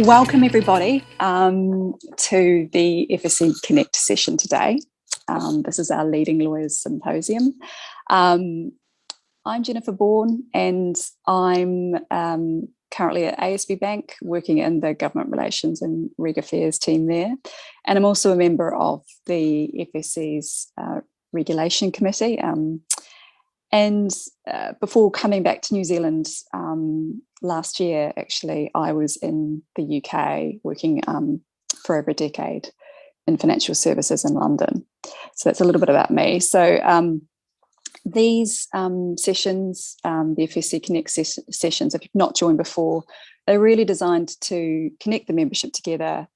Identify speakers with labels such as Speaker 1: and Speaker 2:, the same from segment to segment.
Speaker 1: Welcome everybody to the FSC Connect session today. This is our Leading Lawyers Symposium. I'm Jennifer Bourne and I'm currently at ASB Bank working in the Government Relations and Reg Affairs team there. And I'm also a member of the FSC's Regulation Committee. Before coming back to New Zealand last year, actually, I was in the UK working for over a decade in financial services in London. So that's a little bit about me. So these sessions, the FSC Connect sessions, if you've not joined before, they're really designed to connect the membership together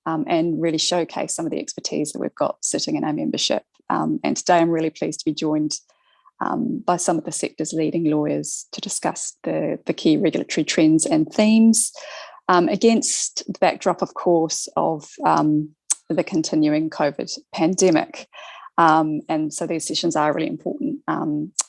Speaker 1: and really showcase some of the expertise that we've got sitting in our membership. And today I'm really pleased to be joined by some of the sector's leading lawyers to discuss the key regulatory trends and themes against the backdrop, of course, of the continuing COVID pandemic. And so these sessions are really important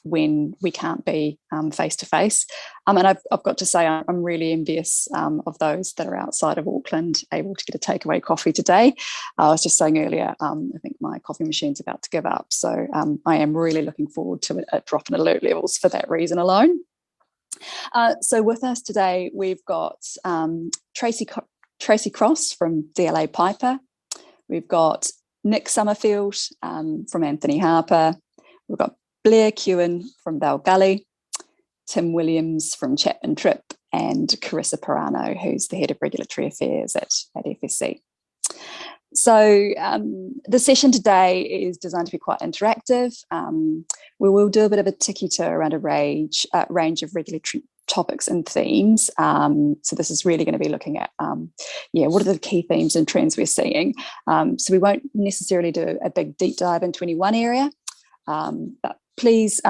Speaker 1: when we can't be face-to-face. And I've got to say, I'm really envious of those that are outside of Auckland, able to get a takeaway coffee today. I was just saying earlier, I think my coffee machine's about to give up. So I am really looking forward to a drop in alert levels for that reason alone. So with us today, we've got Tracy Cross from DLA Piper. We've got Nick Summerfield from Anthony Harper. We've got Blair Kewen from Bell Gully, Tim Williams from Chapman Tripp, and Carissa Pirano, who's the Head of Regulatory Affairs at FSC. So the session today is designed to be quite interactive. We will do a bit of a tiki-tour around a range of regulatory topics and themes. So this is really going to be looking at, what are the key themes and trends we're seeing. So we won't necessarily do a big deep dive into any one area, but please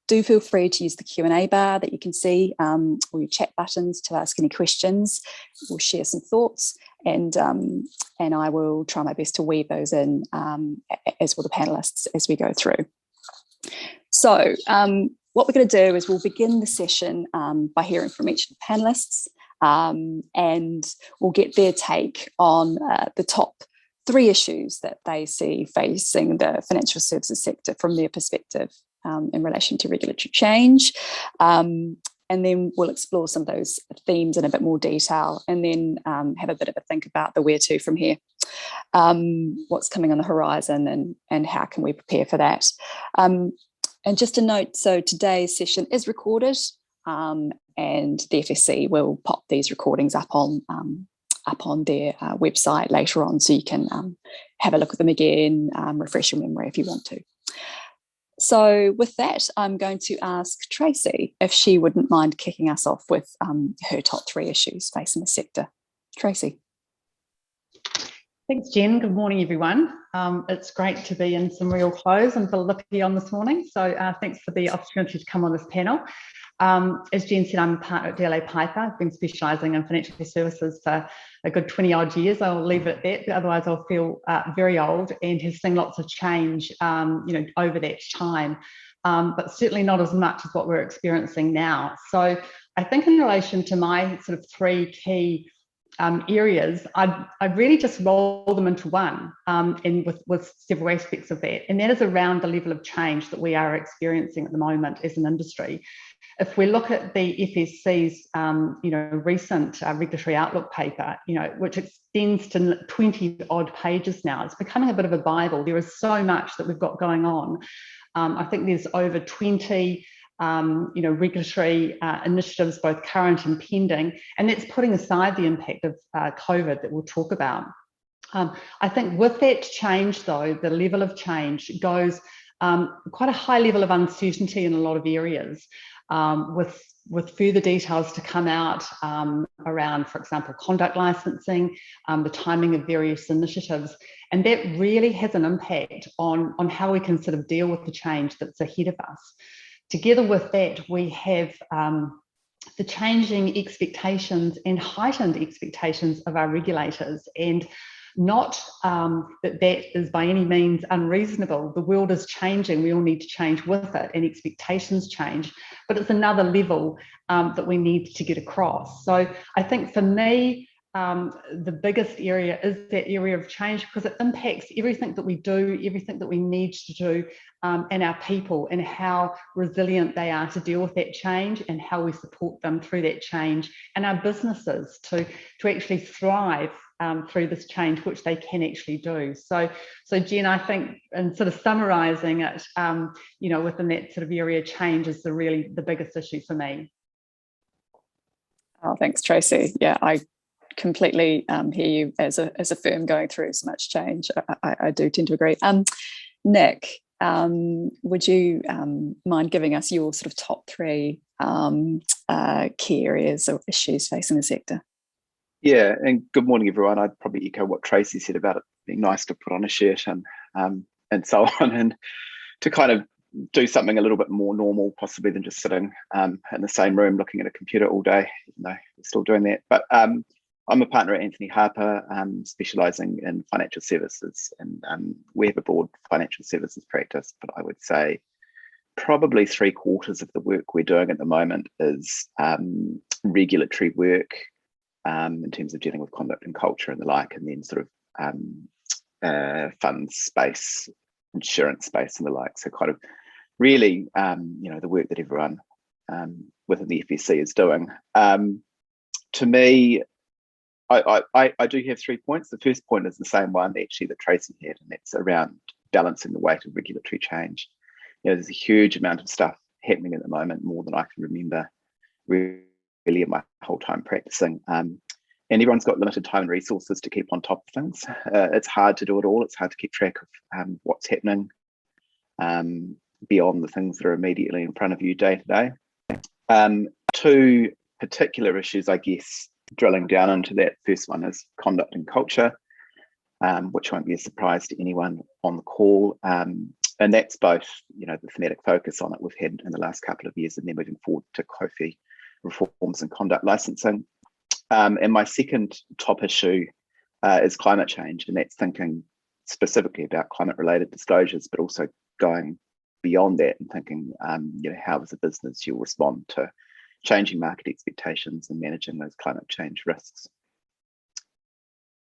Speaker 1: do feel free to use the Q&A bar that you can see, or your chat buttons to ask any questions. We'll share some thoughts and I will try my best to weave those in as will the panellists as we go through. So what we're going to do is we'll begin the session by hearing from each of the panellists and we'll get their take on the top 3 issues that they see facing the financial services sector from their perspective in relation to regulatory change. And then we'll explore some of those themes in a bit more detail and then have a bit of a think about the where to from here. What's coming on the horizon and how can we prepare for that? And just a note, so today's session is recorded and the FSC will pop these recordings up on their website later on, so you can have a look at them again, refresh your memory if you want to. So with that, I'm going to ask Tracy if she wouldn't mind kicking us off with her top 3 issues facing the sector. Tracy.
Speaker 2: Thanks, Jen. Good morning, everyone. It's great to be in some real clothes and feel lippy on this morning. So thanks for the opportunity to come on this panel. As Jen said, I'm a partner at DLA Piper. I've been specialising in financial services for a good 20 odd years. I'll leave it at that, otherwise I'll feel very old, and have seen lots of change, over that time, but certainly not as much as what we're experiencing now. So I think in relation to my sort of 3 key areas, I'd really just roll them into one, and with several aspects of that, and that is around the level of change that we are experiencing at the moment as an industry. If we look at the FSC's, recent regulatory outlook paper, which extends to 20 odd pages now, it's becoming a bit of a Bible. There is so much that we've got going on. I think there's over 20 regulatory initiatives, both current and pending, and that's putting aside the impact of COVID that we'll talk about. I think with that change, though, the level of change goes quite a high level of uncertainty in a lot of areas, with further details to come out around, for example, conduct licensing, the timing of various initiatives, and that really has an impact on how we can sort of deal with the change that's ahead of us. Together with that, we have the changing expectations and heightened expectations of our regulators, and not that is by any means unreasonable. The world is changing, we all need to change with it, and expectations change, but it's another level that we need to get across. So I think for me, the biggest area is that area of change, because it impacts everything that we do, everything that we need to do, and our people, and how resilient they are to deal with that change, and how we support them through that change, and our businesses to actually thrive through this change, which they can actually do. So Jen, I think, and sort of summarising it, you know, within that sort of area, change is really the biggest issue for me.
Speaker 1: Oh, thanks, Tracy. Yeah, I completely hear you. As a firm going through so much change, I do tend to agree. Nick, would you mind giving us your sort of top three key areas or issues facing the sector?
Speaker 3: Yeah, and good morning, everyone. I'd probably echo what Tracy said about it being nice to put on a shirt and so on, and to kind of do something a little bit more normal, possibly, than just sitting in the same room looking at a computer all day, even though we're still doing that. But I'm a partner at Anthony Harper, specialising in financial services, and we have a broad financial services practice, but I would say probably 3/4 of the work we're doing at the moment is regulatory work, in terms of dealing with conduct and culture and the like, and then sort of funds space, insurance space and the like. So kind of really, you know, the work that everyone within the FSC is doing. To me, I do have 3 points. The first point is the same one actually that Tracy had, and that's around balancing the weight of regulatory change. You know, there's a huge amount of stuff happening at the moment, more than I can remember really in my whole time practicing. And everyone's got limited time and resources to keep on top of things. It's hard to do it all. It's hard to keep track of what's happening beyond the things that are immediately in front of you day to day. Two particular issues, I guess, drilling down into that. First one is conduct and culture, which won't be a surprise to anyone on the call. And that's both, you know, the thematic focus on it we've had in the last couple of years, and then moving forward to COFI reforms and conduct licensing. And my second top issue is climate change, and that's thinking specifically about climate-related disclosures, but also going beyond that and thinking, you know, how as a business you'll respond to changing market expectations and managing those climate change risks.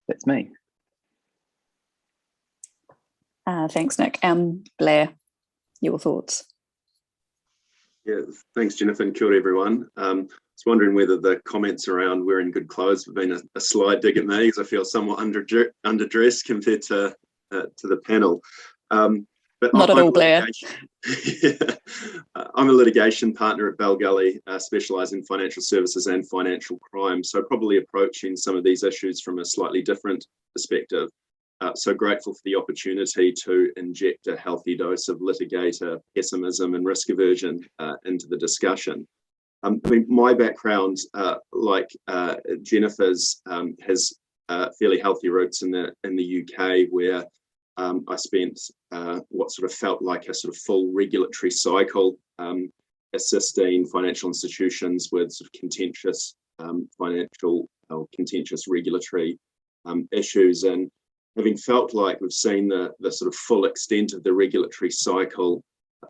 Speaker 3: That's me.
Speaker 1: Thanks, Nick. Blair, your thoughts?
Speaker 4: Yeah, thanks, Jennifer, and kia ora, everyone. I was wondering whether the comments around wearing good clothes have been a slight dig at me, because I feel somewhat underdressed compared to the panel. But
Speaker 1: not at all, Blair.
Speaker 4: I'm a litigation partner at Bell Gully, specialised in financial services and financial crime, so probably approaching some of these issues from a slightly different perspective. So grateful for the opportunity to inject a healthy dose of litigator pessimism and risk aversion into the discussion. I mean, my background, like Jennifer's, has fairly healthy roots in the UK, where I spent what sort of felt like a sort of full regulatory cycle, assisting financial institutions with sort of contentious financial or contentious regulatory issues, and having felt like we've seen the sort of full extent of the regulatory cycle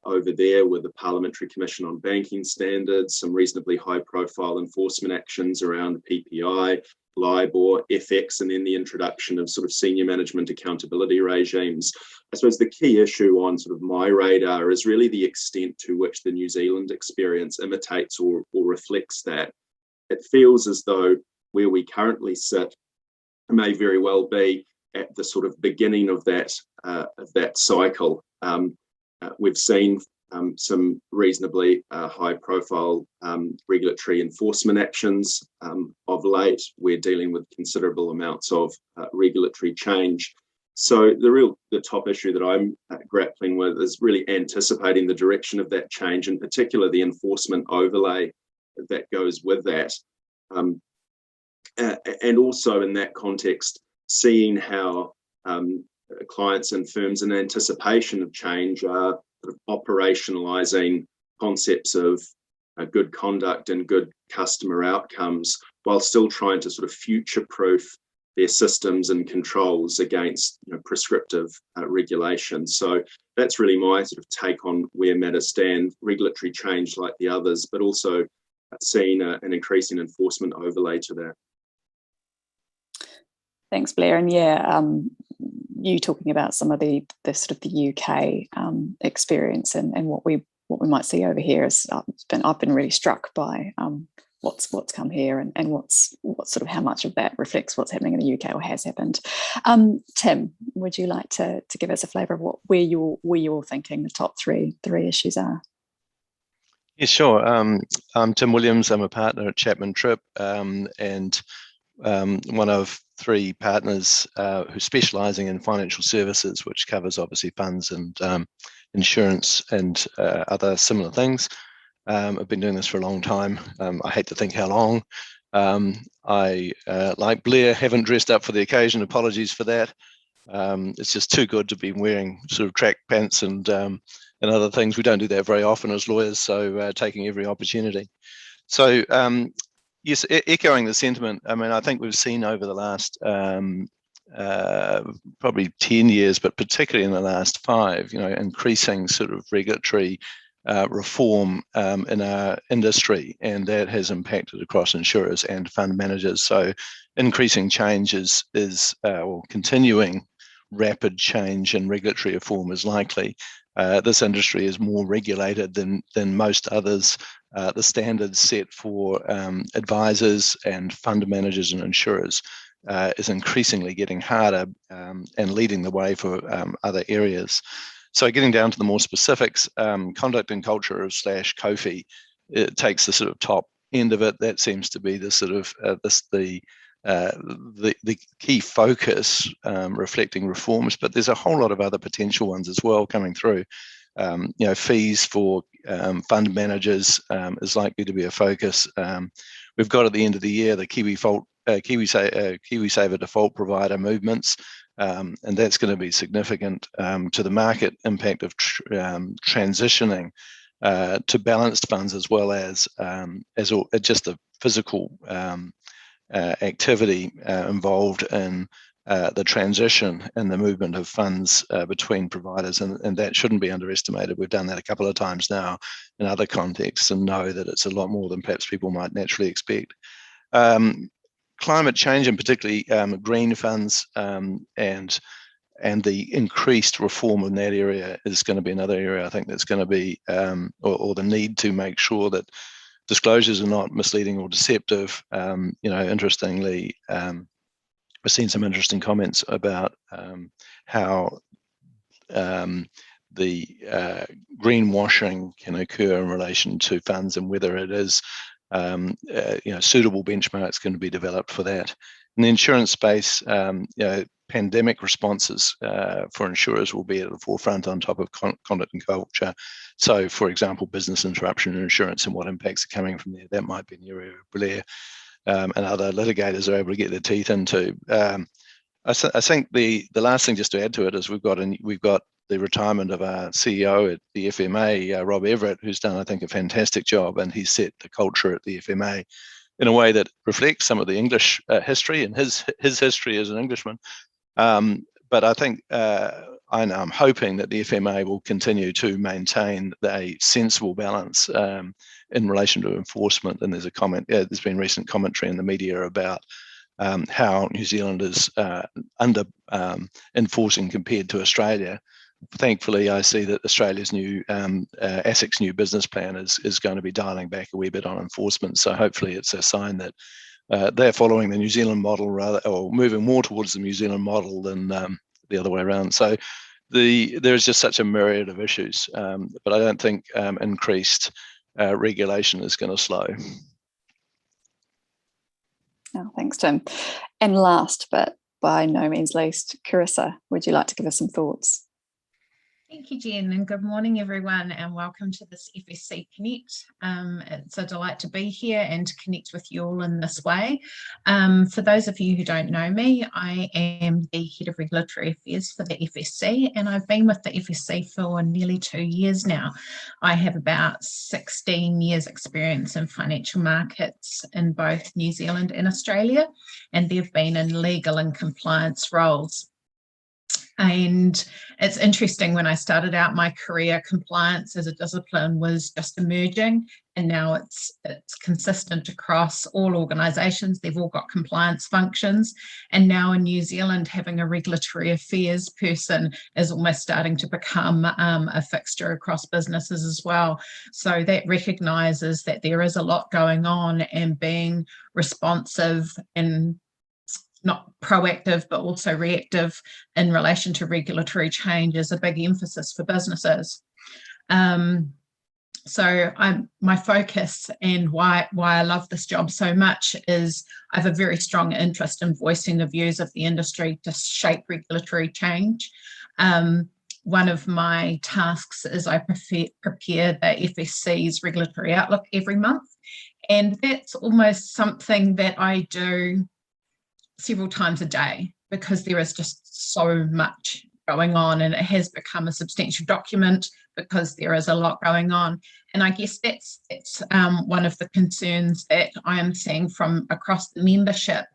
Speaker 4: over there with the Parliamentary Commission on Banking Standards, some reasonably high-profile enforcement actions around PPI, LIBOR, FX, and then the introduction of sort of senior management accountability regimes. I suppose the key issue on sort of my radar is really the extent to which the New Zealand experience imitates or reflects that. It feels as though where we currently sit may very well be at the sort of beginning of that cycle. We've seen some reasonably high-profile regulatory enforcement actions of late. We're dealing with considerable amounts of regulatory change. So the top issue that I'm grappling with is really anticipating the direction of that change, in particular the enforcement overlay that goes with that. And also in that context, seeing how clients and firms in anticipation of change are sort of operationalizing concepts of good conduct and good customer outcomes, while still trying to sort of future-proof their systems and controls against, you know, prescriptive regulation. So that's really my sort of take on where matters stand: regulatory change like the others, but also seeing an increase in enforcement overlay to that.
Speaker 1: Thanks, Blair. And yeah, you talking about some of the sort of the UK experience and what we might see over here is I've been really struck by what's come here and what's sort of how much of that reflects what's happening in the UK or has happened. Tim, would you like to give us a flavour of where you're thinking the top three issues are?
Speaker 5: Yeah, sure. I'm Tim Williams. I'm a partner at Chapman Tripp, and one of three partners who's specialising in financial services, which covers obviously funds and insurance and other similar things. I've been doing this for a long time. I hate to think how long. I, like Blair, haven't dressed up for the occasion. Apologies for that. It's just too good to be wearing sort of track pants and other things. We don't do that very often as lawyers, so taking every opportunity. So yes, echoing the sentiment, I mean, I think we've seen over the last probably 10 years, but particularly in the last 5, increasing sort of regulatory reform in our industry, and that has impacted across insurers and fund managers. So increasing change or continuing rapid change in regulatory reform is likely. This industry is more regulated than most others. The standards set for advisors and fund managers and insurers is increasingly getting harder and leading the way for other areas. So getting down to the more specifics, conduct and culture / COFI, it takes the sort of top end of it. That seems to be the sort of the key focus, reflecting reforms, but there's a whole lot of other potential ones as well coming through. Fees for fund managers is likely to be a focus. We've got at the end of the year the KiwiSaver default provider movements, and that's going to be significant to the market impact of transitioning to balanced funds, as well as just the physical activity involved in the transition and the movement of funds between providers, and that shouldn't be underestimated. We've done that a couple of times now in other contexts and know that it's a lot more than perhaps people might naturally expect. Climate change, and particularly green funds, and the increased reform in that area is going to be another area I think that's going to be, or the need to make sure that disclosures are not misleading or deceptive. Interestingly, I've seen some interesting comments about how the greenwashing can occur in relation to funds, and whether it is suitable benchmarks can be developed for that. In the insurance space, pandemic responses for insurers will be at the forefront on top of conduct and culture. So, for example, business interruption insurance and what impacts are coming from there. That might be an area Blair and other litigators are able to get their teeth into. I think the last thing just to add to it is we've got the retirement of our CEO at the FMA, Rob Everett, who's done, I think, a fantastic job, and he's set the culture at the FMA in a way that reflects some of the English history and his history as an Englishman. But I think I'm hoping that the FMA will continue to maintain a sensible balance in relation to enforcement. And there's there's been recent commentary in the media about how New Zealand is under enforcing compared to Australia. Thankfully, I see that Australia's new ASIC's new business plan is going to be dialing back a wee bit on enforcement. So hopefully it's a sign that they're following the New Zealand model or moving more towards the New Zealand model than the other way around. So there's just such a myriad of issues, but I don't think increased regulation is going to slow.
Speaker 1: Oh, thanks, Tim. And last, but by no means least, Carissa, would you like to give us some thoughts?
Speaker 6: Thank you, Jen, and good morning, everyone, and welcome to this FSC Connect. It's a delight to be here and to connect with you all in this way. For those of you who don't know me, I am the Head of Regulatory Affairs for the FSC, and I've been with the FSC for nearly 2 years now. I have about 16 years experience in financial markets in both New Zealand and Australia, and they've been in legal and compliance roles. And it's interesting, when I started out my career, compliance as a discipline was just emerging, and now it's consistent across all organisations. They've all got compliance functions, and now in New Zealand, having a regulatory affairs person is almost starting to become a fixture across businesses as well. So that recognises that there is a lot going on, and being responsive and not proactive but also reactive in relation to regulatory change is a big emphasis for businesses. So my focus, and why I love this job so much, is I have a very strong interest in voicing the views of the industry to shape regulatory change. One of my tasks is I prepare the FSC's regulatory outlook every month, and that's almost something that I do several times a day, because there is just so much going on, and it has become a substantial document because there is a lot going on. And I guess that's one of the concerns that I am seeing from across the membership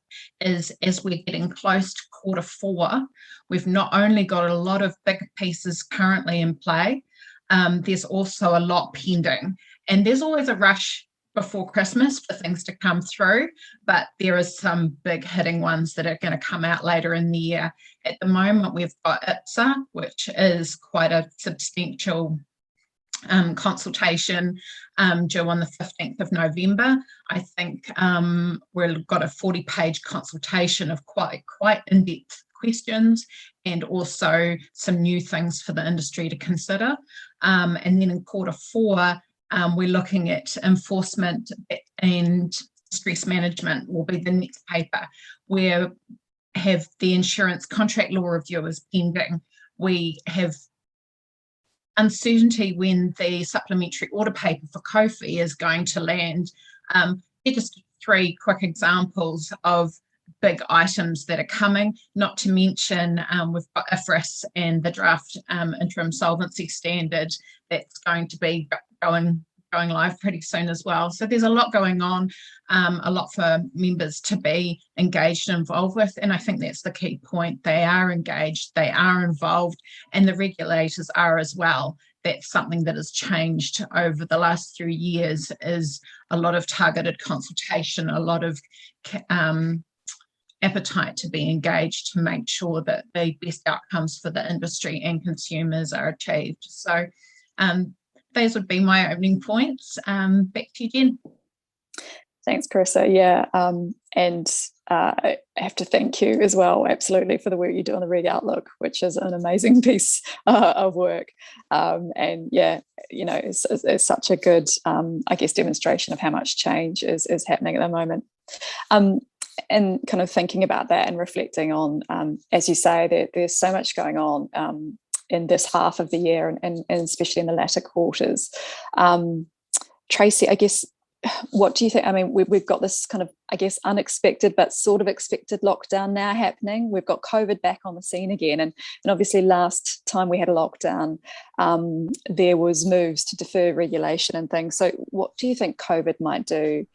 Speaker 6: is, as we're getting close to Q4, we've not only got a lot of big pieces currently in play, there's also a lot pending, and there's always a rush before Christmas for things to come through, but there is some big hitting ones that are going to come out later in the year. At the moment, we've got IPSA, which is quite a substantial consultation due on the 15th of November. I think we've got a 40-page consultation of quite in-depth questions, and also some new things for the industry to consider. And then in Q4, we're looking at enforcement and stress management will be the next paper. We have the insurance contract law reviewers pending. We have uncertainty when the supplementary order paper for Kofi is going to land. They're just 3 quick examples of big items that are coming, not to mention we've got IFRS and the draft interim solvency standard that's going to be going live pretty soon as well. So there's a lot going on, a lot for members to be engaged and involved with, and I think that's the key point. They are engaged, they are involved, and the regulators are as well. That's something that has changed over the last 3 years, is a lot of targeted consultation, a lot of appetite to be engaged to make sure that the best outcomes for the industry and consumers are achieved. So those would be my opening points. Back to you, Jen.
Speaker 1: Thanks, Carissa. Yeah, and I have to thank you as well, absolutely, for the work you do on the Reg Outlook, which is an amazing piece of work. And yeah, you know, it's such a good, I guess, demonstration of how much change is happening at the moment. And kind of thinking about that and reflecting on, as you say, there's so much going on in this half of the year, and especially in the latter quarters. Tracy, I guess, what do you think? I mean, we've got this kind of, I guess, unexpected but sort of expected lockdown now happening. We've got COVID back on the scene again, and obviously last time we had a lockdown, there was moves to defer regulation and things. So what do you think COVID might do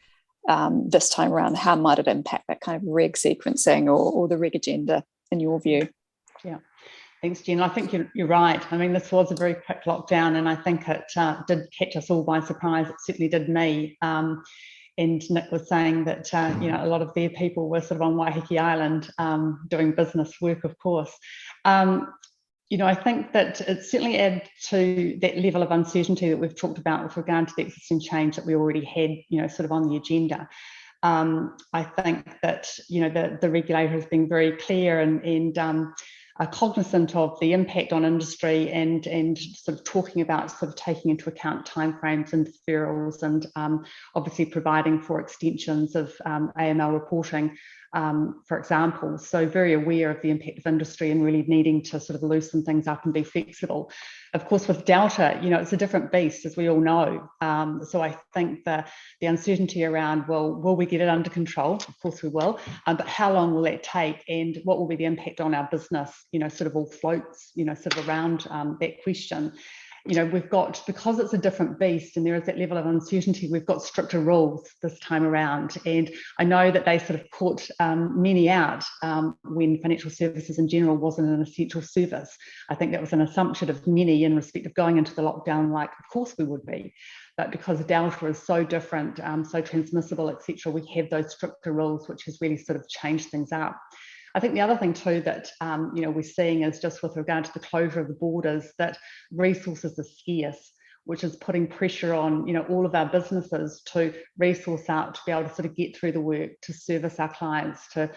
Speaker 1: this time around? How might it impact that kind of reg sequencing or the reg agenda in your view?
Speaker 2: Yeah. Thanks, Jen. I think you're right. I mean, this was a very quick lockdown, and I think it did catch us all by surprise. It certainly did me. And Nick was saying that, you know, a lot of their people were sort of on Waiheke Island doing business work, of course. You know, I think that it certainly added to that level of uncertainty that we've talked about with regard to the existing change that we already had, you know, sort of on the agenda. I think that, you know, the regulator has been very clear and cognizant of the impact on industry, and sort of talking about sort of taking into account timeframes and deferrals, and obviously providing for extensions of AML reporting, for example. So very aware of the impact of industry and really needing to sort of loosen things up and be flexible. Of course, with Delta, you know, it's a different beast, as we all know. So I think the uncertainty around, well, will we get it under control? Of course we will, but how long will that take, and what will be the impact on our business? You know, sort of all floats, you know, sort of around that question. we've got, because it's a different beast and there is that level of uncertainty, we've got stricter rules this time around. And I know that they sort of caught many out when financial services in general wasn't an essential service. I think that was an assumption of many in respect of going into the lockdown, like, of course we would be. But because Delta is so different, so transmissible, etc., we have those stricter rules, which has really sort of changed things up. I think the other thing too that we're seeing is just with regard to the closure of the borders, that resources are scarce, which is putting pressure on all of our businesses to resource out, to be able to sort of get through the work, to service our clients, to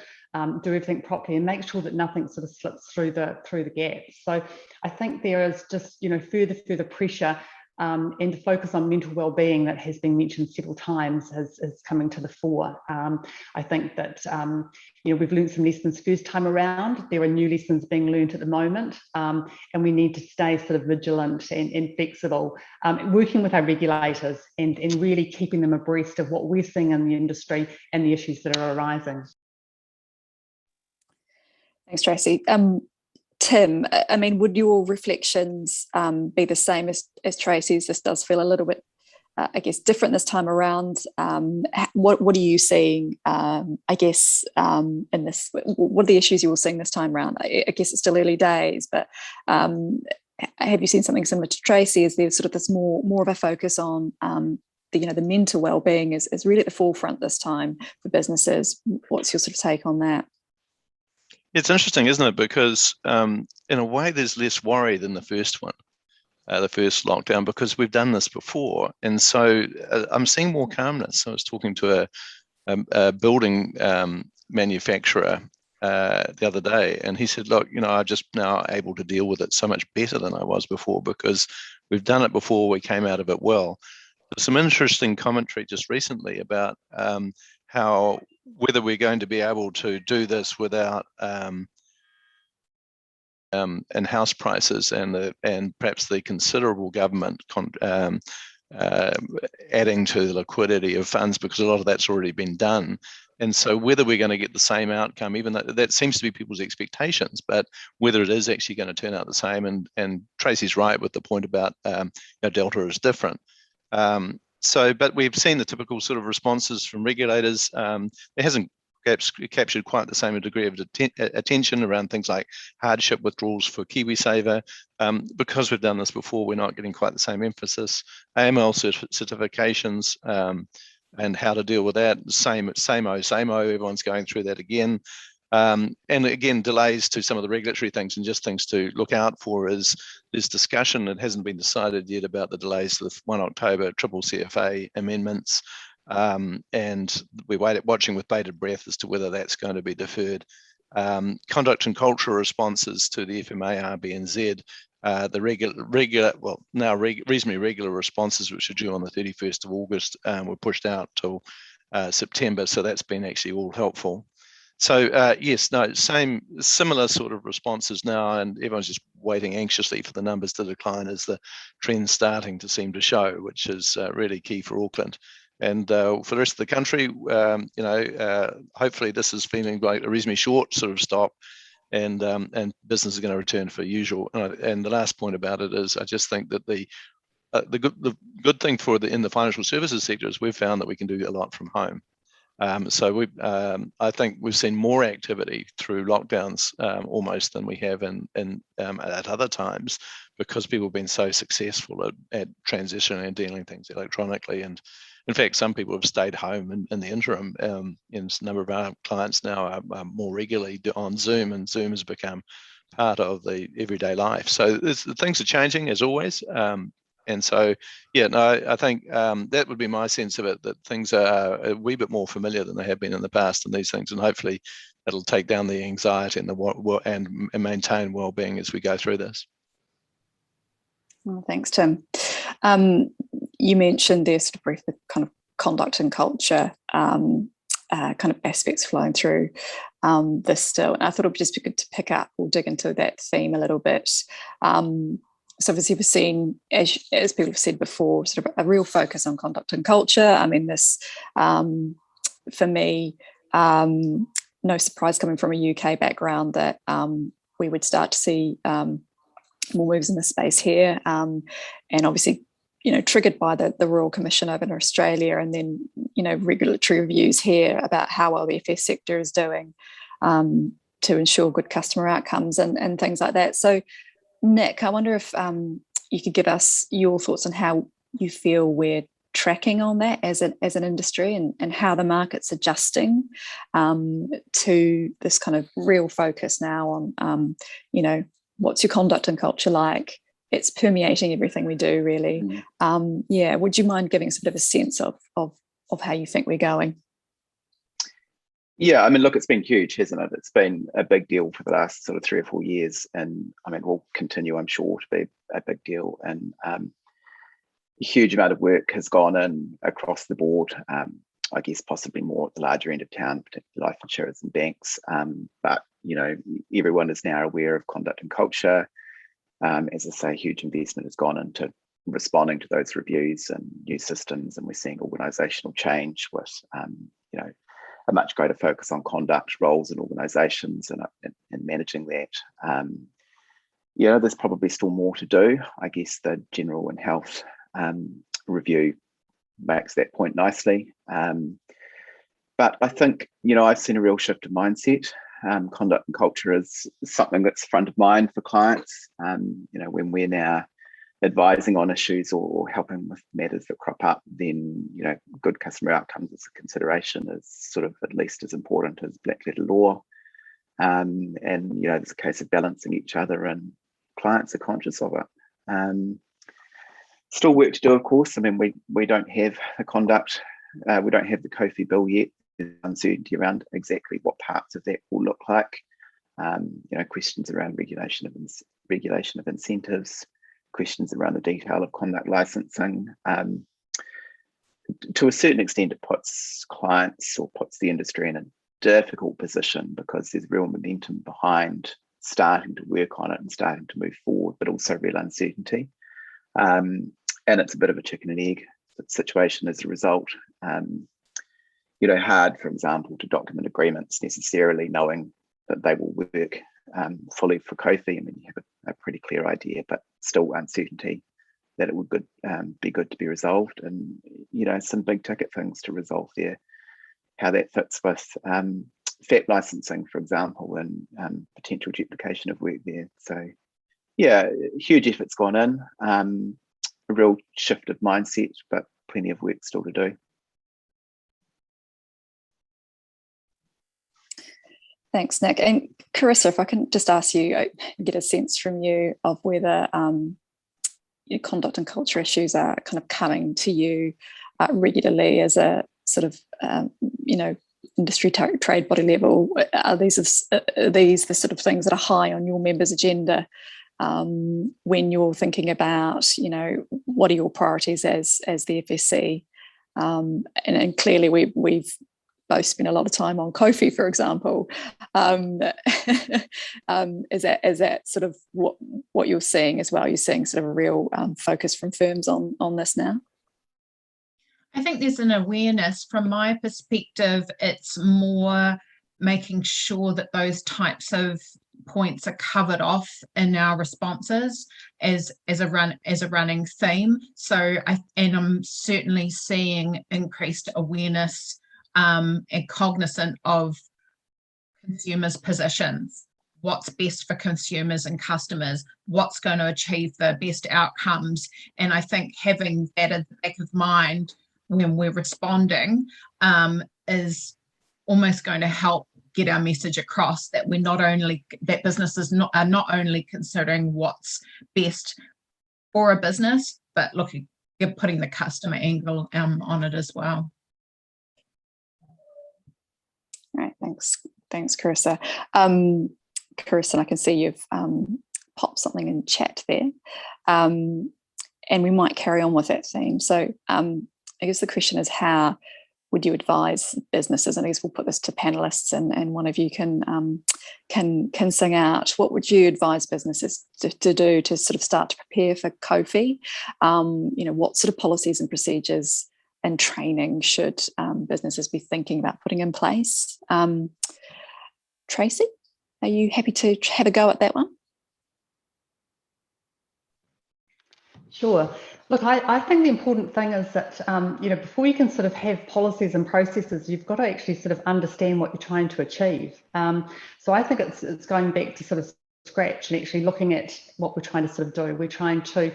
Speaker 2: do everything properly and make sure that nothing sort of slips through the gaps. So I think there is just further pressure. And the focus on mental well-being that has been mentioned several times is coming to the fore. I think that we've learned some lessons first time around. There are new lessons being learned at the moment, and we need to stay sort of vigilant and flexible, working with our regulators and really keeping them abreast of what we're seeing in the industry and the issues that are arising.
Speaker 1: Thanks, Tracy. Tim, I mean, would your reflections be the same as Tracy's? This does feel a little bit, I guess, different this time around. What are you seeing, I guess, in this? What are the issues you're seeing this time around? I guess it's still early days, but have you seen something similar to Tracy? Is there sort of this more of a focus on the mental well-being is really at the forefront this time for businesses? What's your sort of take on that?
Speaker 5: It's interesting, isn't it? Because in a way, there's less worry than the first one, the first lockdown, because we've done this before. And so I'm seeing more calmness. I was talking to a building manufacturer the other day, and he said, look, I'm just now able to deal with it so much better than I was before because we've done it before, we came out of it well. There's some interesting commentary just recently about how whether we're going to be able to do this without and house prices and perhaps the considerable government adding to the liquidity of funds, because a lot of that's already been done. And so whether we're going to get the same outcome, even though that seems to be people's expectations, but whether it is actually going to turn out the same, and Tracy's right with the point about Delta is different. But we've seen the typical sort of responses from regulators. It hasn't captured quite the same degree of attention around things like hardship withdrawals for KiwiSaver. Because we've done this before, we're not getting quite the same emphasis. AML certifications and how to deal with that, same, everyone's going through that again. And again, delays to some of the regulatory things, and just things to look out for is there's discussion that hasn't been decided yet about the delays to the 1 October triple CFA amendments. And we're watching with bated breath as to whether that's going to be deferred. Conduct and culture responses to the FMA, RBNZ, the reasonably regular responses, which are due on the 31st of August, were pushed out till September. So that's been actually all helpful. So similar sort of responses now, and everyone's just waiting anxiously for the numbers to decline as the trend's starting to seem to show, which is really key for Auckland. And for the rest of the country, hopefully this is feeling like a reasonably short sort of stop, and business is going to return for usual. And the last point about it is, I just think that the good thing in the financial services sector is we've found that we can do a lot from home. So I think we've seen more activity through lockdowns almost than we have at other times, because people have been so successful at transitioning and dealing things electronically. And in fact, some people have stayed home in the interim. And a number of our clients now are more regularly on Zoom, and Zoom has become part of the everyday life. So things are changing as always. And so, I think that would be my sense of it, that things are a wee bit more familiar than they have been in the past in these things, and hopefully it'll take down the anxiety and maintain well-being as we go through this.
Speaker 1: Well, thanks, Tim. You mentioned there sort of briefly kind of conduct and culture kind of aspects flowing through this still, and I thought it would just be good to pick up or dig into that theme a little bit. So obviously we've seen, as people have said before, sort of a real focus on conduct and culture. I mean, this, for me, no surprise coming from a UK background, that we would start to see more moves in the space here, and obviously, triggered by the Royal Commission over in Australia, and then, regulatory reviews here about how well the FS sector is doing to ensure good customer outcomes and things like that. So, Nick, I wonder if you could give us your thoughts on how you feel we're tracking on that as an industry, and how the market's adjusting to this kind of real focus now on, what's your conduct and culture like? It's permeating everything we do, really. Would you mind giving us a bit of a sense of how you think we're going?
Speaker 3: Yeah, I mean, look, it's been huge, hasn't it? It's been a big deal for the last sort of 3 or 4 years, and I mean, will continue, I'm sure, to be a big deal. And a huge amount of work has gone in across the board. I guess possibly more at the larger end of town, particularly life insurers and banks. But everyone is now aware of conduct and culture. As I say, huge investment has gone into responding to those reviews and new systems, and we're seeing organisational change with a much greater focus on conduct, roles in organisations and managing that. There's probably still more to do. I guess the general and health review makes that point nicely. But I think, I've seen a real shift of mindset. Conduct and culture is something that's front of mind for clients. When we're now advising on issues or helping with matters that crop up, then, good customer outcomes as a consideration is sort of at least as important as black letter law. And, there's a case of balancing each other, and clients are conscious of it. Still work to do, of course. I mean, we don't have the conduct, we don't have the COFI bill yet. There's uncertainty around exactly what parts of that will look like. Questions around regulation of incentives, questions around the detail of conduct licensing. To a certain extent, it puts clients or puts the industry in a difficult position, because there's real momentum behind starting to work on it and starting to move forward, but also real uncertainty. And it's a bit of a chicken and egg situation as a result. Hard, for example, to document agreements necessarily knowing that they will work fully for COFI. I mean, you have a pretty clear idea, but still uncertainty that it would be good to be resolved, and some big ticket things to resolve there. How that fits with FAP licensing, for example, and potential duplication of work there. So, yeah, huge effort's gone in. A real shift of mindset, but plenty of work still to do.
Speaker 1: Thanks, Nick. And Carissa, if I can just ask you, get a sense from you of whether your conduct and culture issues are kind of coming to you regularly as a sort of, industry trade body level. Are these the sort of things that are high on your members' agenda when you're thinking about, what are your priorities as the FSC? And clearly we've both spent a lot of time on COFI, for example. Is that sort of what you're seeing as well? You're seeing sort of a real focus from firms on this now?
Speaker 6: I think there's an awareness. From my perspective, it's more making sure that those types of points are covered off in our responses as a running theme. So I'm certainly seeing increased awareness and cognizant of consumers' positions, what's best for consumers and customers, what's going to achieve the best outcomes. And I think having that at the back of mind when we're responding is almost going to help get our message across, that that businesses are not only considering what's best for a business, but putting the customer angle on it as well.
Speaker 1: Right, thanks, Carissa. Carissa, I can see you've popped something in chat there, and we might carry on with that theme. So I guess the question is, how would you advise businesses? And I guess we'll put this to panelists, and one of you can sing out. What would you advise businesses to do to sort of start to prepare for COFI? What sort of policies and procedures and training should businesses be thinking about putting in place? Tracy, are you happy to have a go at that one?
Speaker 2: Sure. Look, I think the important thing is that, before you can sort of have policies and processes, you've got to actually sort of understand what you're trying to achieve. So I think it's going back to sort of scratch and actually looking at what we're trying to sort of do. We're trying to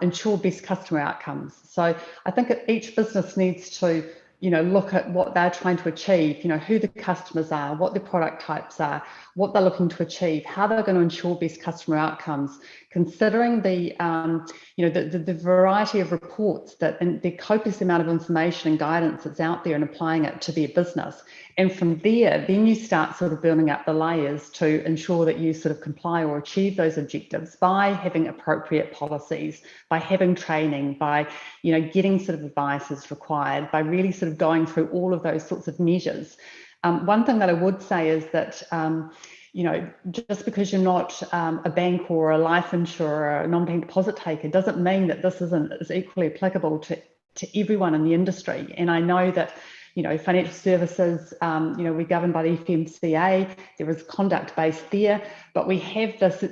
Speaker 2: ensure best customer outcomes. So I think each business needs to, look at what they're trying to achieve, who the customers are, what the product types are, what they're looking to achieve, how they're going to ensure best customer outcomes, considering the variety of reports and the copious amount of information and guidance that's out there and applying it to their business. And from there, then you start sort of building up the layers to ensure that you sort of comply or achieve those objectives by having appropriate policies, by having training, by, getting sort of advice as required, by really sort of going through all of those sorts of measures. One thing that I would say is that, just because you're not a bank or a life insurer or a non-bank deposit taker doesn't mean that this is equally applicable to everyone in the industry. And I know that, financial services, we're governed by the FMCA, there is conduct based there, but we have this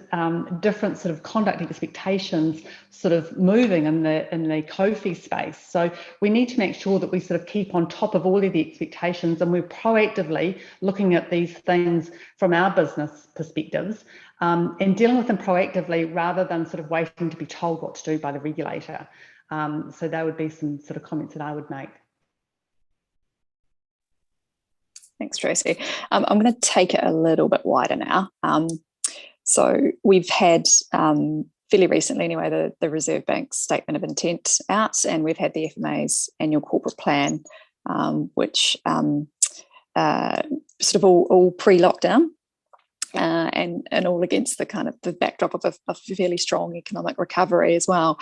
Speaker 2: different sort of conduct expectations sort of moving in the COFI space. So we need to make sure that we sort of keep on top of all of the expectations, and we're proactively looking at these things from our business perspectives and dealing with them proactively rather than sort of waiting to be told what to do by the regulator. So that would be some sort of comments that I would make.
Speaker 1: Thanks, Tracy. I'm going to take it a little bit wider now. So we've had fairly recently anyway, the Reserve Bank's statement of intent out, and we've had the FMA's annual corporate plan, which sort of all pre-lockdown and all against the kind of the backdrop of a fairly strong economic recovery as well.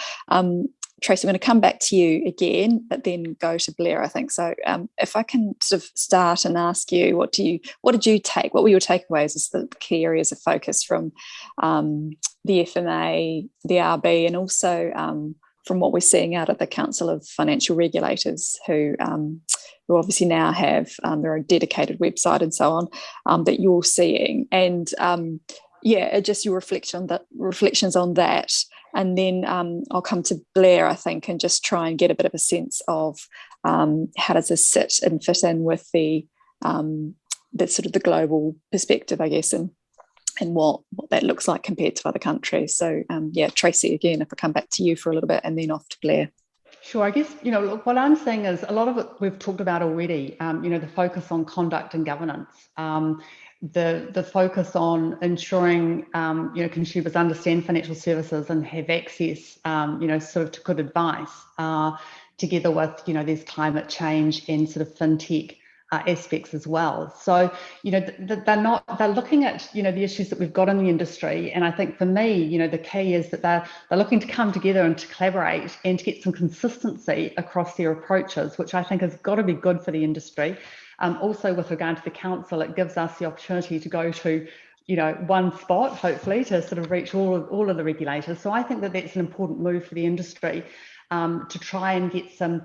Speaker 1: Tracy, I'm going to come back to you again, but then go to Blair, I think. So if I can sort of start and ask you, what were your takeaways as the key areas of focus from the FMA, the RB, and also from what we're seeing out of the Council of Financial Regulators, who obviously now have their own dedicated website and so on, that you're seeing, and just your reflections on that. And then I'll come to Blair, I think, and just try and get a bit of a sense of how does this sit and fit in with the sort of the global perspective, I guess, and what that looks like compared to other countries. So Tracy, again, if I come back to you for a little bit and then off to Blair.
Speaker 2: Sure. I guess, what I'm saying is a lot of it we've talked about already, the focus on conduct and governance, the focus on ensuring, consumers understand financial services and have access, sort of to good advice, together with, there's climate change and sort of fintech aspects as well. So, they're looking at, the issues that we've got in the industry. And I think for me, the key is that they're looking to come together and to collaborate and to get some consistency across their approaches, which I think has got to be good for the industry. Also, with regard to the council, it gives us the opportunity to go to, one spot, hopefully, to sort of reach all of the regulators. So I think that that's an important move for the industry, to try and get some,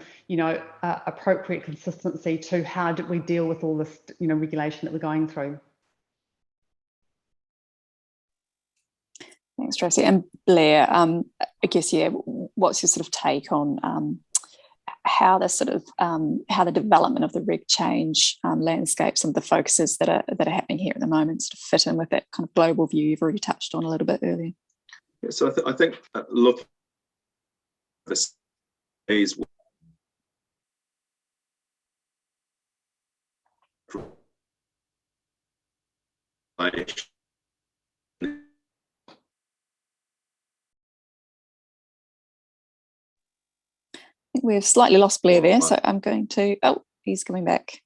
Speaker 2: appropriate consistency to how do we deal with all this, regulation that we're going through.
Speaker 1: Thanks, Tracy. And Blair, I guess, what's your sort of take on how the development of the reg change landscape, some of the focuses that are happening here at the moment, sort of fit in with that kind of global view you've already touched on a little bit earlier?
Speaker 4: Yeah, so I think look, this is
Speaker 1: I think we've slightly lost Blair there, so I'm going to, he's coming back.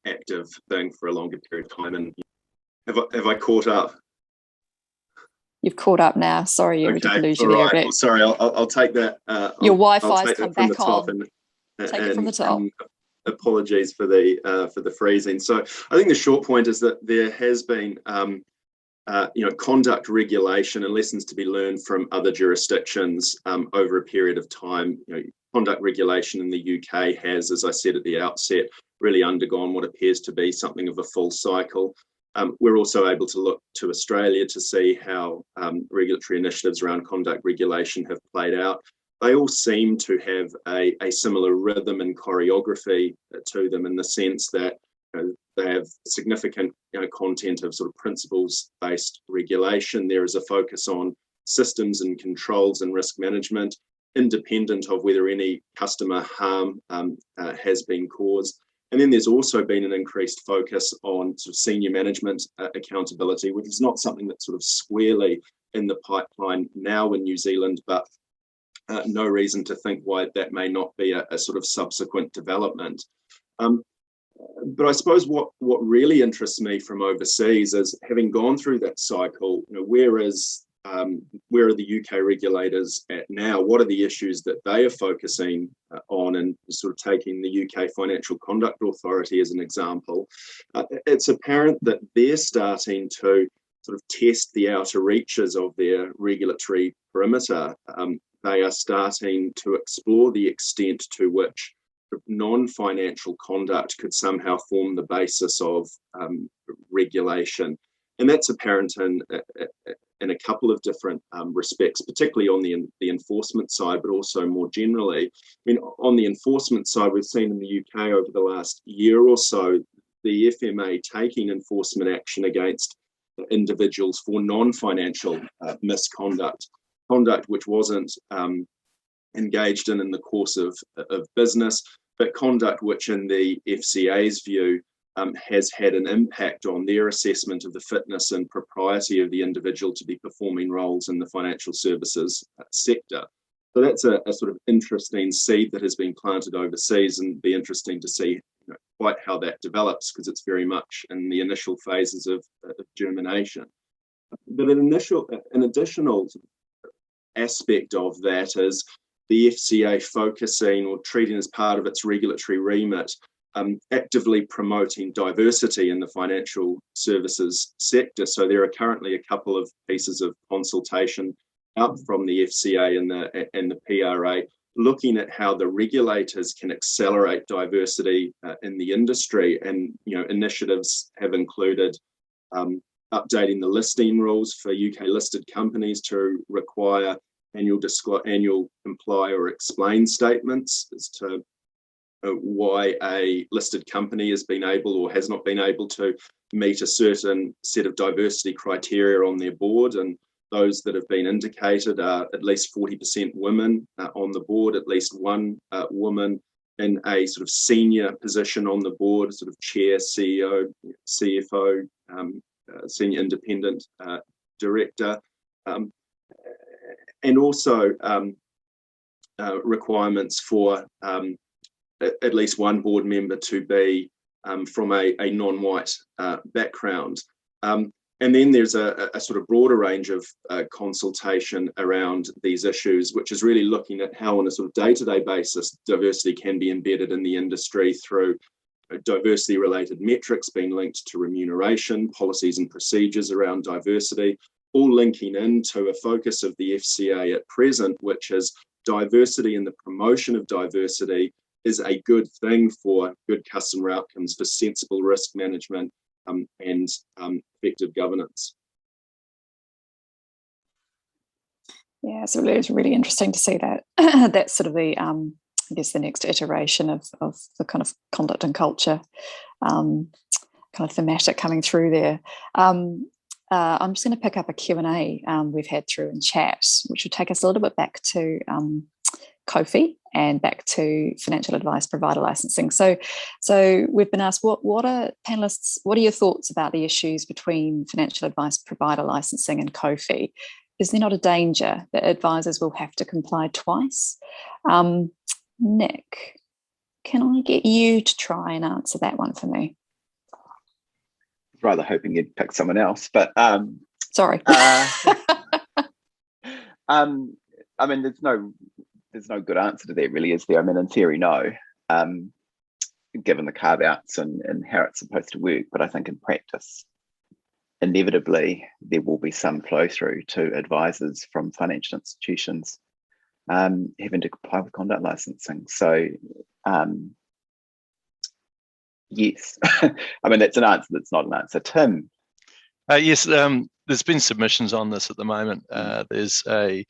Speaker 4: Active thing for a longer period of time. And have I caught up? You've
Speaker 1: caught up now. Sorry, we did lose you there.
Speaker 4: Right. Well, sorry, I'll take that.
Speaker 1: Your Wi-Fi's come back on. Take it from the top.
Speaker 4: Apologies for the freezing. So I think the short point is that there has been conduct regulation and lessons to be learned from other jurisdictions over a period of time. Conduct regulation in the UK has, as I said at the outset, really undergone what appears to be something of a full cycle. We're also able to look to Australia to see how regulatory initiatives around conduct regulation have played out. They all seem to have a similar rhythm and choreography to them, in the sense that they have significant content of sort of principles-based regulation. There is a focus on systems and controls and risk management, independent of whether any customer harm has been caused. And then there's also been an increased focus on sort of senior management accountability, which is not something that's sort of squarely in the pipeline now in New Zealand, but no reason to think why that may not be a sort of subsequent development. But I suppose what really interests me from overseas is, having gone through that cycle, where are the UK regulators at now? What are the issues that they are focusing on? And sort of taking the UK Financial Conduct Authority as an example, it's apparent that they're starting to sort of test the outer reaches of their regulatory perimeter. They are starting to explore the extent to which non-financial conduct could somehow form the basis of regulation. And that's apparent in a couple of different respects, particularly on the enforcement side, but also more generally. I mean, on the enforcement side, we've seen in the UK over the last year or so, the FMA taking enforcement action against individuals for non-financial misconduct, conduct which wasn't engaged in the course of business, but conduct which, in the FCA's view, has had an impact on their assessment of the fitness and propriety of the individual to be performing roles in the financial services sector. So that's a sort of interesting seed that has been planted overseas, and be interesting to see quite how that develops, because it's very much in the initial phases of germination. But an additional aspect of that is the FCA focusing or treating as part of its regulatory remit actively promoting diversity in the financial services sector. So there are currently a couple of pieces of consultation out from the FCA and the PRA, looking at how the regulators can accelerate diversity in the industry. And initiatives have included updating the listing rules for UK listed companies to require annual imply or explain statements as to why a listed company has been able or has not been able to meet a certain set of diversity criteria on their board. And those that have been indicated are at least 40% women on the board, at least one woman in a sort of senior position on the board, sort of chair, CEO, CFO, senior independent director, and also requirements for at least one board member to be from a non-white background. And then there's a sort of broader range of consultation around these issues, which is really looking at how, on a sort of day-to-day basis, diversity can be embedded in the industry through diversity-related metrics being linked to remuneration, policies and procedures around diversity, all linking into a focus of the FCA at present, which is diversity and the promotion of diversity is a good thing for good customer outcomes, for sensible risk management and effective governance.
Speaker 1: Yeah, so it's really interesting to see that. That's sort of the, I guess, the next iteration of the kind of conduct and culture kind of thematic coming through there. I'm just going to pick up a Q&A we've had through in chat, which will take us a little bit back to COFI and back to financial advice provider licensing. So we've been asked, what are panelists, what are your thoughts about the issues between financial advice provider licensing and COFI? Is there not a danger that advisors will have to comply twice? Nick, can I get you to try and answer that one for me?
Speaker 3: Rather hoping you'd pick someone else, but
Speaker 1: sorry.
Speaker 3: I mean, there's no good answer to that, really, is there? I mean, in theory, no, given the carve-outs and how it's supposed to work. But I think in practice, inevitably, there will be some flow through to advisors from financial institutions having to comply with conduct licensing. So, yes, I mean, that's an answer that's not an answer. Tim,
Speaker 5: Yes, there's been submissions on this at the moment. There's a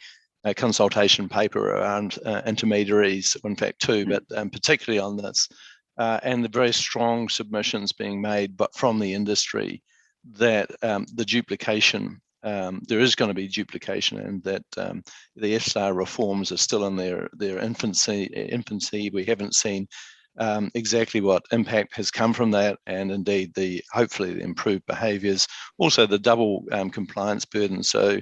Speaker 5: consultation paper around intermediaries, in fact two, but particularly on this, and the very strong submissions being made, but from the industry, that the duplication, there is going to be duplication, and that the FSAR reforms are still in their infancy. We haven't seen exactly what impact has come from that, and indeed hopefully the improved behaviours, also the double compliance burden. So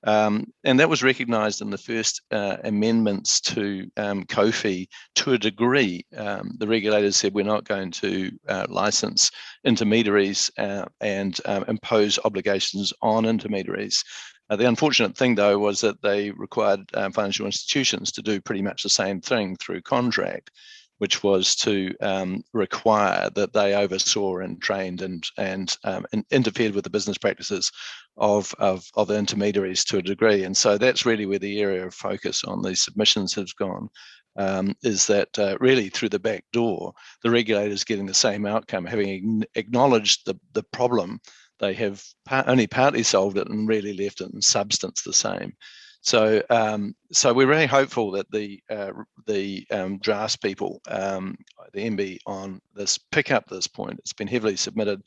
Speaker 5: and that was recognised in the first amendments to COFI to a degree. The regulators said we're not going to license intermediaries and impose obligations on intermediaries. The unfortunate thing, though, was that they required financial institutions to do pretty much the same thing through contract, which was to require that they oversaw and trained and interfered with the business practices of the intermediaries to a degree. And so that's really where the area of focus on these submissions has gone, is that really through the back door, the regulators getting the same outcome, having acknowledged the problem, they have only partly solved it and really left it in substance the same. So, so we're really hopeful that the drafts people, the MB on this, pick up this point. It's been heavily submitted,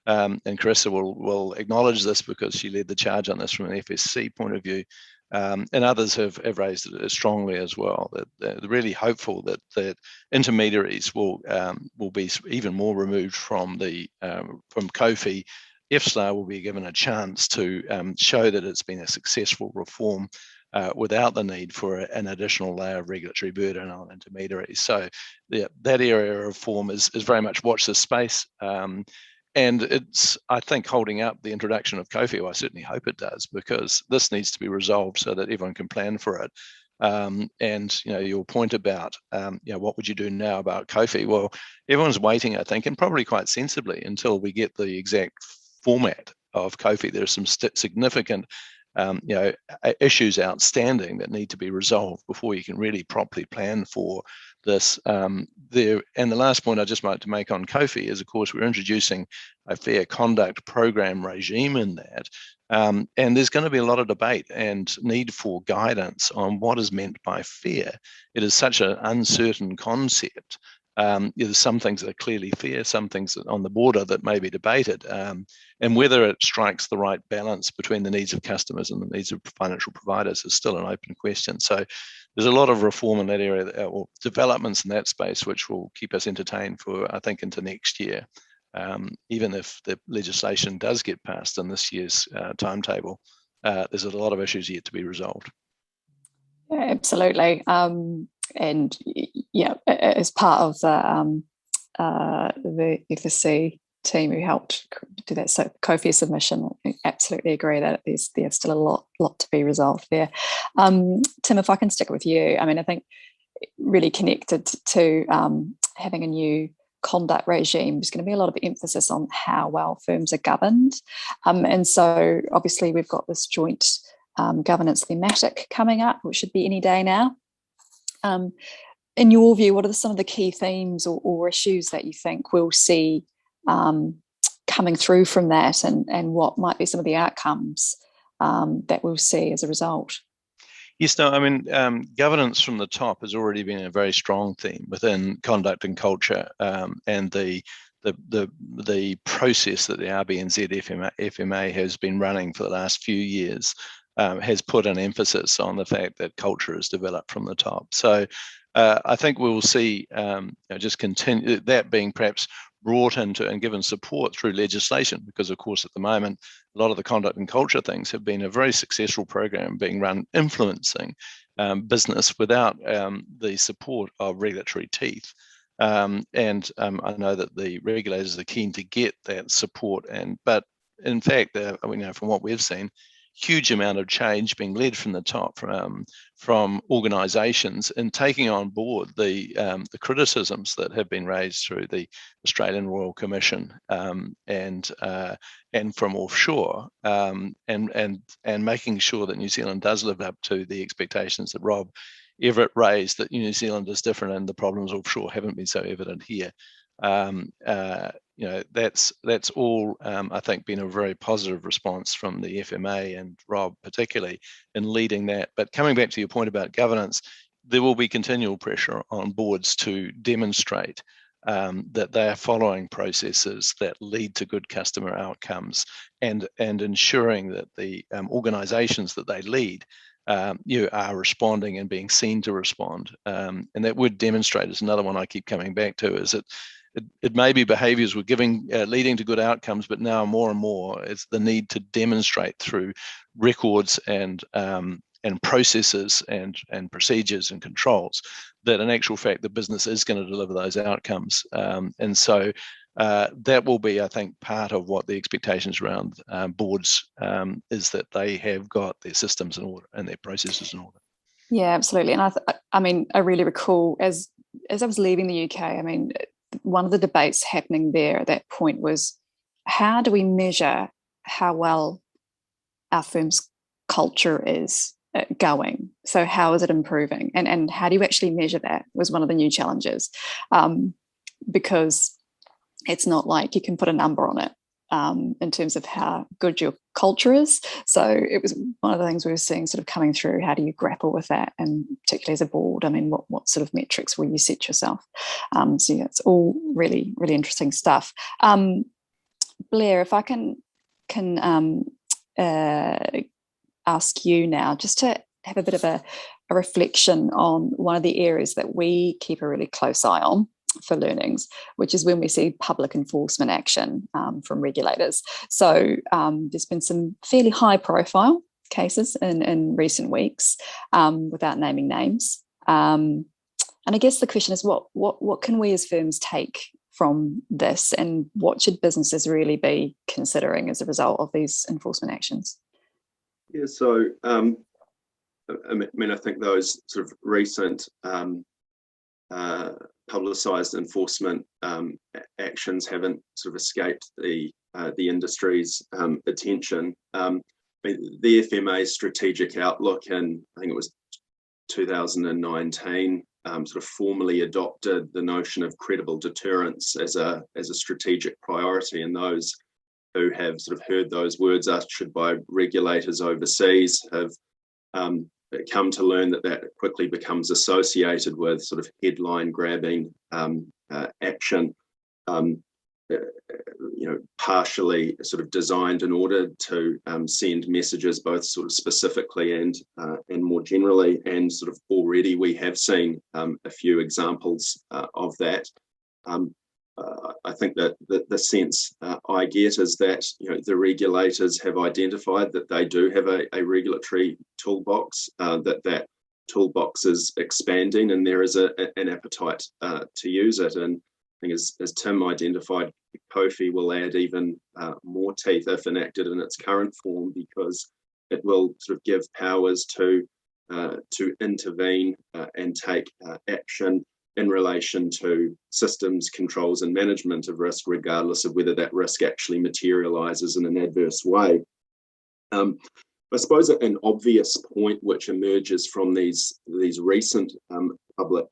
Speaker 5: and Carissa will acknowledge this because she led the charge on this from an FSC point of view, and others have raised it strongly as well. That they're really hopeful that intermediaries will be even more removed from from COFI. FSAR will be given a chance to show that it's been a successful reform without the need for an additional layer of regulatory burden on intermediaries. So that area of reform is very much watch this space. And it's, I think, holding up the introduction of COFI. Well, I certainly hope it does, because this needs to be resolved so that everyone can plan for it. And your point about what would you do now about COFI? Well, everyone's waiting, I think, and probably quite sensibly, until we get the exact format of COFI. There are some significant issues outstanding that need to be resolved before you can really properly plan for this. And the last point I just like to make on COFI is, of course, we're introducing a fair conduct program regime in that. And there's going to be a lot of debate and need for guidance on what is meant by fair. It is such an uncertain concept. There's some things that are clearly fair, some things on the border that may be debated, and whether it strikes the right balance between the needs of customers and the needs of financial providers is still an open question. So there's a lot of reform in that area, or developments in that space, which will keep us entertained for, I think, into next year, even if the legislation does get passed in this year's timetable. There's a lot of issues yet to be resolved.
Speaker 1: Yeah, absolutely. And yeah, as part of the FSC team who helped do that COFI submission, I absolutely agree that there's still a lot to be resolved there. Tim, if I can stick with you, I mean, I think really connected to having a new conduct regime, there's going to be a lot of emphasis on how well firms are governed. And so obviously we've got this joint governance thematic coming up, which should be any day now. In your view, what are some of the key themes or issues that you think we'll see coming through from that, and what might be some of the outcomes that we'll see as a result?
Speaker 5: Yes, no, I mean, governance from the top has already been a very strong theme within conduct and culture, and the process that the RBNZ FMA has been running for the last few years has put an emphasis on the fact that culture is developed from the top. So I think we'll see just continue that being perhaps brought into and given support through legislation, because of course at the moment a lot of the conduct and culture things have been a very successful program being run influencing business without the support of regulatory teeth. And I know that the regulators are keen to get that support, but in fact, from what we've seen, huge amount of change being led from the top, from organisations, and taking on board the criticisms that have been raised through the Australian Royal Commission and from offshore, and making sure that New Zealand does live up to the expectations that Rob Everett raised, that New Zealand is different and the problems offshore haven't been so evident here. that's all, I think, been a very positive response from the FMA and Rob particularly in leading that. But coming back to your point about governance, there will be continual pressure on boards to demonstrate that they are following processes that lead to good customer outcomes, and ensuring that the organisations that they lead are responding and being seen to respond. And that word demonstrate is another one I keep coming back to. Is it may be behaviours were leading to good outcomes, but now more and more it's the need to demonstrate through records and processes and procedures and controls that in actual fact the business is going to deliver those outcomes. And so that will be, I think, part of what the expectations around boards is, that they have got their systems in order and their processes in order.
Speaker 1: Yeah, absolutely. And I really recall as I was leaving the UK, I mean, one of the debates happening there at that point was, how do we measure how well our firm's culture is going? So how is it improving? And how do you actually measure that was one of the new challenges, because it's not like you can put a number on it in terms of how good your culture is. So it was one of the things we were seeing sort of coming through. How do you grapple with that? And particularly as a board, I mean, what sort of metrics will you set yourself? So yeah, it's all really, really interesting stuff. Blair, if I can ask you now just to have a bit of a reflection on one of the areas that we keep a really close eye on for learnings, which is when we see public enforcement action from regulators. So there's been some fairly high profile cases in recent weeks, without naming names. And I guess the question is, what can we as firms take from this, and what should businesses really be considering as a result of these enforcement actions?
Speaker 4: Yeah, so I mean, I think those sort of recent publicised enforcement actions haven't sort of escaped the industry's attention. I mean, the FMA's strategic outlook, and I think it was 2019, sort of formally adopted the notion of credible deterrence as a strategic priority, and those who have sort of heard those words uttered by regulators overseas have come to learn that quickly becomes associated with sort of headline grabbing action, partially sort of designed in order to send messages both sort of specifically and more generally. And sort of already we have seen a few examples of that. I think that the sense I get is that the regulators have identified that they do have a regulatory toolbox, that toolbox is expanding, and there is an appetite to use it. And I think as Tim identified, POFI will add even more teeth if enacted in its current form, because it will sort of give powers to intervene and take action in relation to systems, controls and management of risk, regardless of whether that risk actually materialises in an adverse way. I suppose an obvious point which emerges from these recent public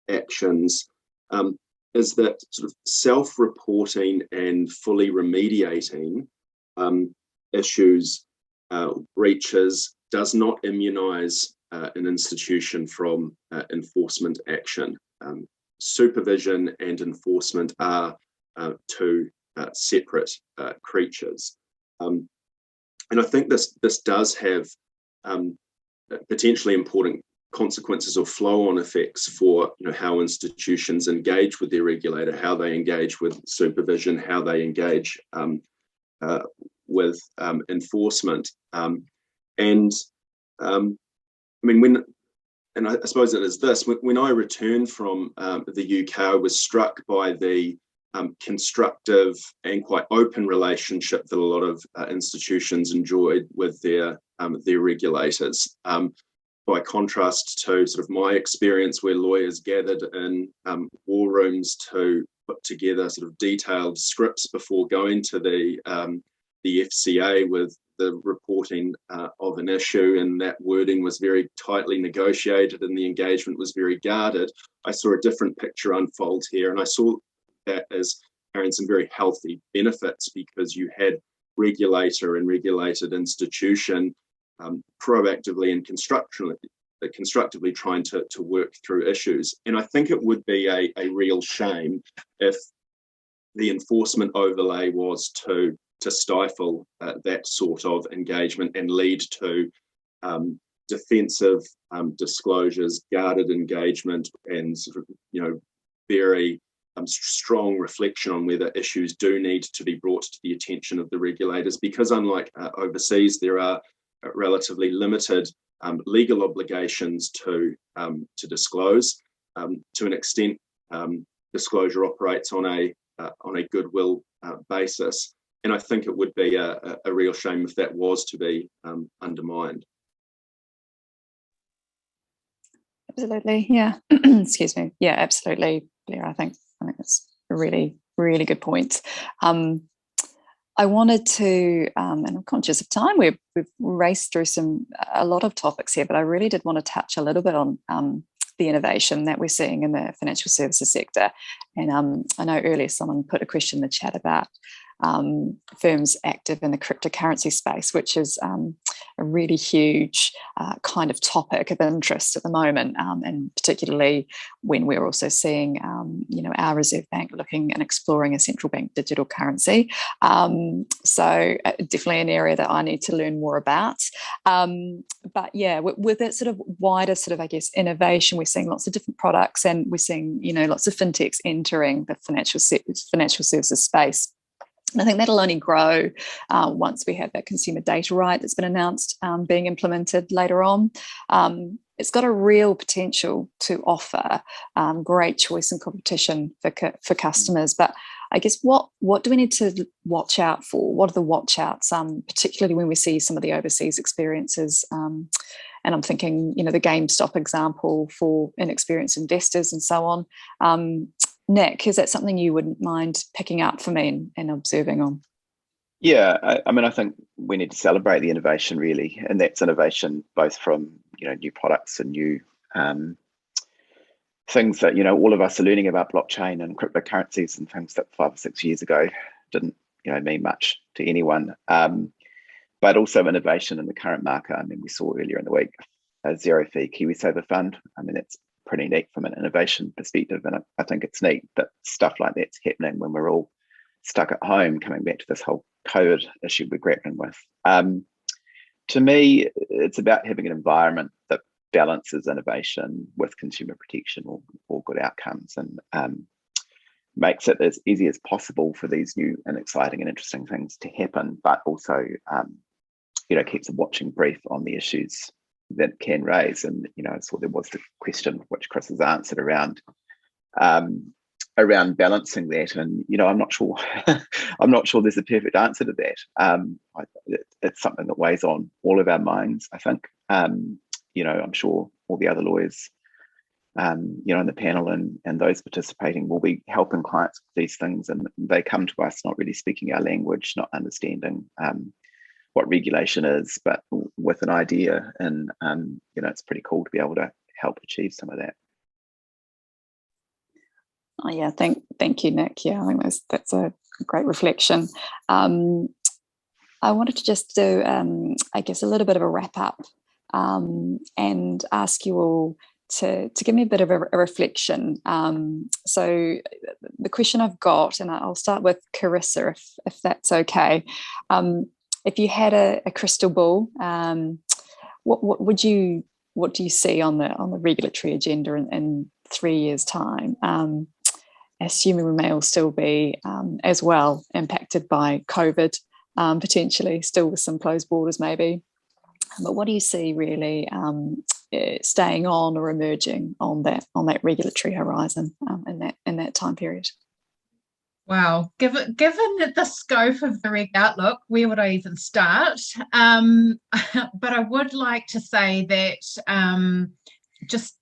Speaker 4: actions is that sort of self-reporting and fully remediating issues, breaches, does not immunise an institution from enforcement action. Supervision and enforcement are two separate creatures. And I think this does have potentially important consequences or flow-on effects for how institutions engage with their regulator, how they engage with supervision, how they engage with enforcement. I mean, I suppose it is this, when I returned from the UK, I was struck by the constructive and quite open relationship that a lot of institutions enjoyed with their regulators. By contrast to sort of my experience, where lawyers gathered in war rooms to put together sort of detailed scripts before going to the FCA with the reporting of an issue, and that wording was very tightly negotiated and the engagement was very guarded. I saw a different picture unfold here, and I saw that as carrying some very healthy benefits, because you had regulator and regulated institution proactively and constructively trying to work through issues. And I think it would be a real shame if the enforcement overlay was to stifle that sort of engagement and lead to defensive disclosures, guarded engagement, and sort of, very strong reflection on whether issues do need to be brought to the attention of the regulators. Because unlike overseas, there are relatively limited legal obligations to disclose. To an extent, disclosure operates on a goodwill basis, and I think it would be a real shame if that was to be undermined.
Speaker 1: Absolutely, yeah. Excuse me. Yeah, absolutely, Blair. I think that's a really, really good point. I wanted to, and I'm conscious of time, we've raced through a lot of topics here, but I really did want to touch a little bit on the innovation that we're seeing in the financial services sector. And I know earlier someone put a question in the chat about firms active in the cryptocurrency space, which is a really huge kind of topic of interest at the moment, and particularly when we're also seeing, our Reserve Bank looking and exploring a central bank digital currency. So definitely an area that I need to learn more about. But yeah, with that sort of wider sort of, I guess, innovation, we're seeing lots of different products, and we're seeing, lots of fintechs entering the financial services space. And I think that'll only grow once we have that consumer data right that's been announced being implemented later on. It's got a real potential to offer great choice and competition for customers. But I guess what do we need to watch out for? What are the watch outs, particularly when we see some of the overseas experiences? And I'm thinking, the GameStop example for inexperienced investors and so on. Nick, is that something you wouldn't mind picking up for me and observing on?
Speaker 3: Yeah, I think we need to celebrate the innovation, really, and that's innovation both from new products and new things that all of us are learning about blockchain and cryptocurrencies and things that 5 or 6 years ago didn't mean much to anyone. But also innovation in the current market. We saw earlier in the week a zero fee KiwiSaver fund. That's pretty neat from an innovation perspective, and I think it's neat that stuff like that's happening when we're all stuck at home, coming back to this whole COVID issue we're grappling with. To me, it's about having an environment that balances innovation with consumer protection or good outcomes, and makes it as easy as possible for these new and exciting and interesting things to happen, but also keeps a watching brief on the issues that can raise. And I saw there was the question which Chris has answered around balancing that, and I'm not sure there's a perfect answer to that. It's something that weighs on all of our minds, I think. I'm sure all the other lawyers in the panel and those participating will be helping clients with these things, and they come to us not really speaking our language, not understanding what regulation is, but with an idea, and it's pretty cool to be able to help achieve some of that.
Speaker 1: Oh yeah, thank you, Nick. Yeah, I think that's a great reflection. I wanted to just do, I guess, a little bit of a wrap up, and ask you all to give me a bit of a reflection. So the question I've got, and I'll start with Carissa, if that's okay. If you had a crystal ball, what do you see on the regulatory agenda in 3 years' time? Assuming we may all still be as well impacted by COVID, potentially still with some closed borders maybe. But what do you see really staying on or emerging on that regulatory horizon in that time period?
Speaker 6: Wow, given the scope of the reg outlook, where would I even start? But I would like to say that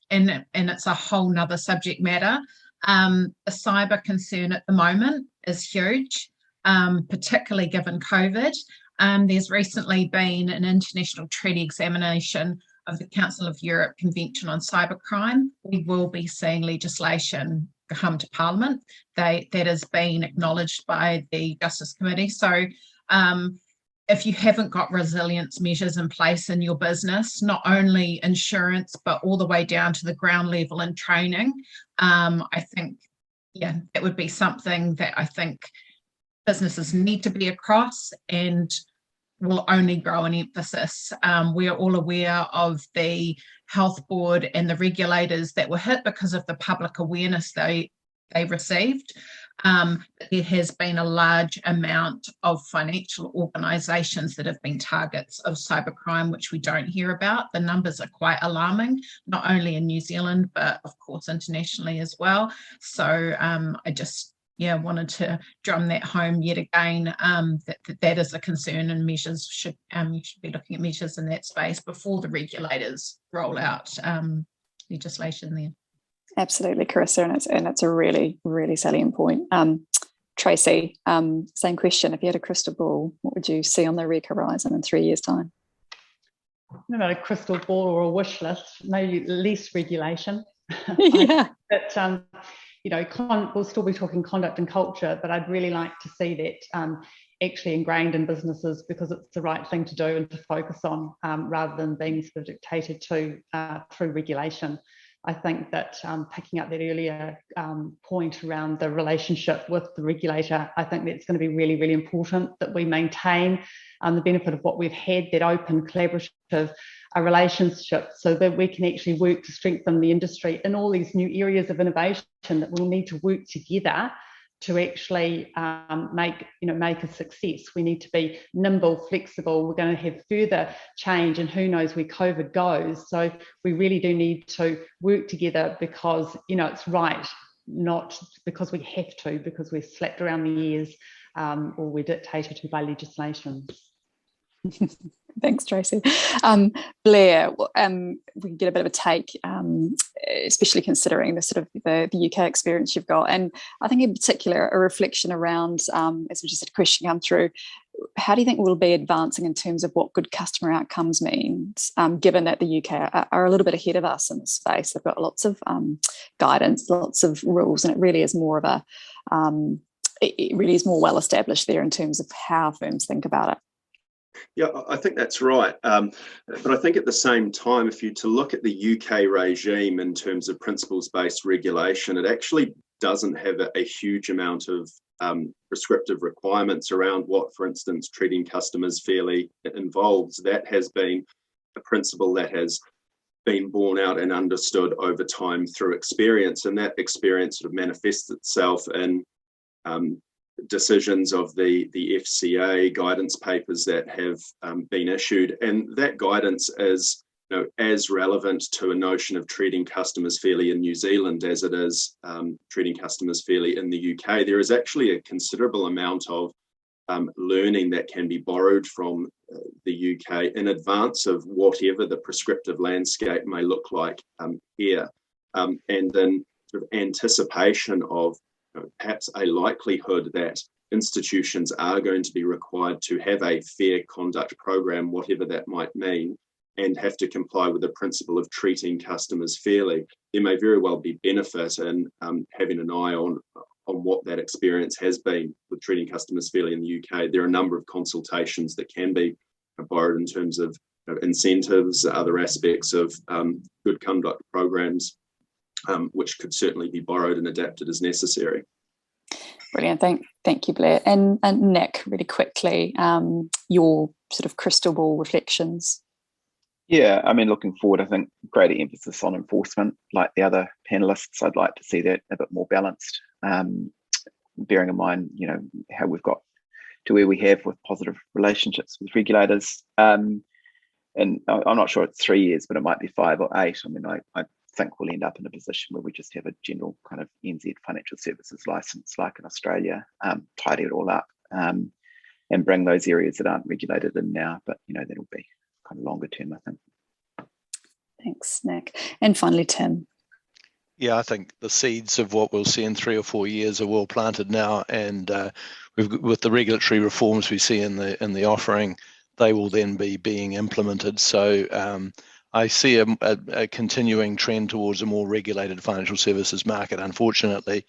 Speaker 6: and it's a whole nother subject matter, the cyber concern at the moment is huge, particularly given COVID. There's recently been an international treaty examination of the Council of Europe Convention on Cybercrime. We will be seeing legislation come to Parliament. That has been acknowledged by the Justice Committee. So if you haven't got resilience measures in place in your business, not only insurance, but all the way down to the ground level and training, I think, yeah, that would be something that I think businesses need to be across and will only grow in emphasis. We are all aware of the health board and the regulators that were hit because of the public awareness they received. There has been a large amount of financial organisations that have been targets of cybercrime, which we don't hear about. The numbers are quite alarming, not only in New Zealand, but of course internationally as well. So I just wanted to drum that home yet again, that is a concern, and measures you should be looking at measures in that space before the regulators roll out legislation there.
Speaker 1: Absolutely, Carissa, and it's a really, really salient point. Tracy, same question. If you had a crystal ball, what would you see on the reg horizon in 3 years' time?
Speaker 2: No matter a crystal ball or a wish list, maybe less regulation.
Speaker 1: Yeah.
Speaker 2: But we'll still be talking conduct and culture, but I'd really like to see that actually ingrained in businesses, because it's the right thing to do and to focus on, rather than being sort of dictated to through regulation. I think that picking up that earlier point around the relationship with the regulator, I think that's going to be really, really important, that we maintain the benefit of what we've had, that open, collaborative relationship, so that we can actually work to strengthen the industry in all these new areas of innovation that we'll need to work together to actually make a success. We need to be nimble, flexible. We're going to have further change, and who knows where COVID goes. So we really do need to work together because it's right, not because we have to, because we're slapped around the ears or we're dictated to by legislation.
Speaker 1: Thanks, Tracy. Blair, we can get a bit of a take, especially considering the sort of the UK experience you've got, and I think in particular a reflection around, as we just had a question come through, how do you think we'll be advancing in terms of what good customer outcomes means, given that the UK are a little bit ahead of us in this space? They've got lots of guidance, lots of rules, and it really is more of a, it really is more well established there in terms of how firms think about it.
Speaker 4: Yeah, I think that's right. But I think at the same time, if you to look at the UK regime in terms of principles-based regulation, it actually doesn't have a huge amount of prescriptive requirements around what, for instance, treating customers fairly involves. That has been a principle that has been borne out and understood over time through experience, and that experience sort of manifests itself in decisions of the FCA guidance papers that have been issued, and that guidance is as relevant to a notion of treating customers fairly in New Zealand as it is treating customers fairly in the UK. There is actually a considerable amount of learning that can be borrowed from the UK in advance of whatever the prescriptive landscape may look like here, and in sort of anticipation of perhaps a likelihood that institutions are going to be required to have a fair conduct program, whatever that might mean, and have to comply with the principle of treating customers fairly. There may very well be benefit in having an eye on what that experience has been with treating customers fairly in the UK. There are a number of consultations that can be borrowed in terms of incentives, other aspects of good conduct programs, which could certainly be borrowed and adapted as necessary.
Speaker 1: Brilliant. Thank you, Blair. And Nick, really quickly, your sort of crystal ball reflections.
Speaker 3: Yeah, I mean, looking forward, I think greater emphasis on enforcement. Like the other panelists, I'd like to see that a bit more balanced, bearing in mind, how we've got to where we have with positive relationships with regulators. And I'm not sure it's 3 years, but it might be 5 or 8. I mean, I think we'll end up in a position where we just have a general kind of NZ financial services license like in Australia, tidy it all up, and bring those areas that aren't regulated in now. But, that'll be kind of longer term, I think.
Speaker 1: Thanks, Nick. And finally, Tim.
Speaker 5: Yeah, I think the seeds of what we'll see in 3 or 4 years are well planted now, and with the regulatory reforms we see in the offering, they will then be being implemented. So I see a continuing trend towards a more regulated financial services market. Unfortunately,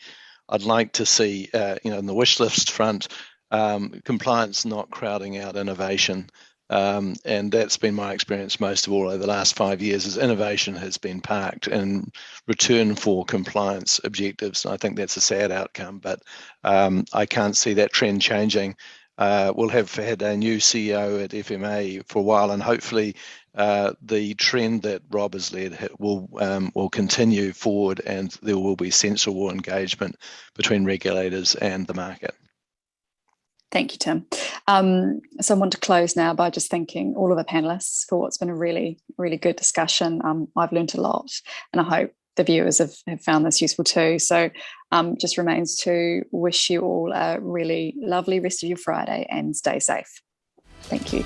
Speaker 5: I'd like to see, in the wish list front, compliance not crowding out innovation. And that's been my experience most of all over the last 5 years, is innovation has been parked in return for compliance objectives. And I think that's a sad outcome, but I can't see that trend changing. We'll have had a new CEO at FMA for a while, and hopefully the trend that Rob has led will continue forward, and there will be sensible engagement between regulators and the market.
Speaker 1: Thank you, Tim. So I want to close now by just thanking all of the panelists for what's been a really, really good discussion. I've learned a lot, and I hope the viewers have found this useful too. So just remains to wish you all a really lovely rest of your Friday and stay safe. Thank you.